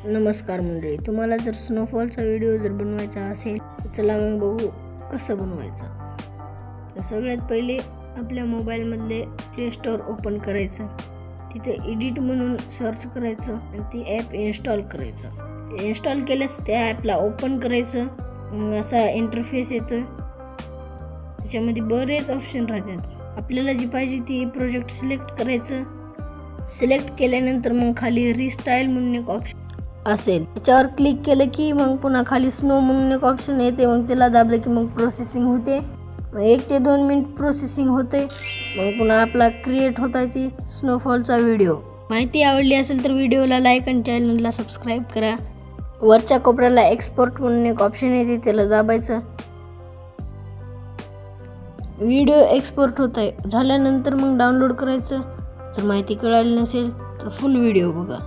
नमस्कार मंडळी, तुम्हाला जर स्नोफॉलचा व्हिडिओ जर बनवायचा असेल तर चला मग बघू कसं बनवायचं. तर सगळ्यात पहिले आपल्या मोबाईलमधले प्ले स्टोअर ओपन करायचं. तिथे एडिट म्हणून सर्च करायचं आणि ती ॲप इन्स्टॉल करायचं. इन्स्टॉल केल्यास त्या ॲपला ओपन करायचं. मग असा इंटरफेस येतो. त्याच्यामध्ये बरेच ऑप्शन राहतात. आपल्याला जी पाहिजे ती प्रोजेक्ट सिलेक्ट करायचं. सिलेक्ट केल्यानंतर मग खाली रिस्टाईल म्हणून एक ऑप्शन असेल, त्याच्यावर क्लिक केलं की मग पुन्हा खाली स्नो म्हणून एक ऑप्शन येते. मग त्याला दाबलं की मग प्रोसेसिंग होते. 1 ते 2 मिनिट प्रोसेसिंग होते. मग पुन्हा आपला क्रिएट होत आहे ती स्नोफॉलचा व्हिडिओ. माहिती आवडली असेल तर व्हिडिओला लाईक आणि चॅनलला सबस्क्राईब करा. वरच्या कोपऱ्याला एक्सपोर्ट म्हणून एक ऑप्शन येते, त्याला दाबायचं. व्हिडिओ एक्सपोर्ट होत आहे. झाल्यानंतर मग डाउनलोड करायचं. जर माहिती कळाली नसेल तर फुल व्हिडिओ बघा.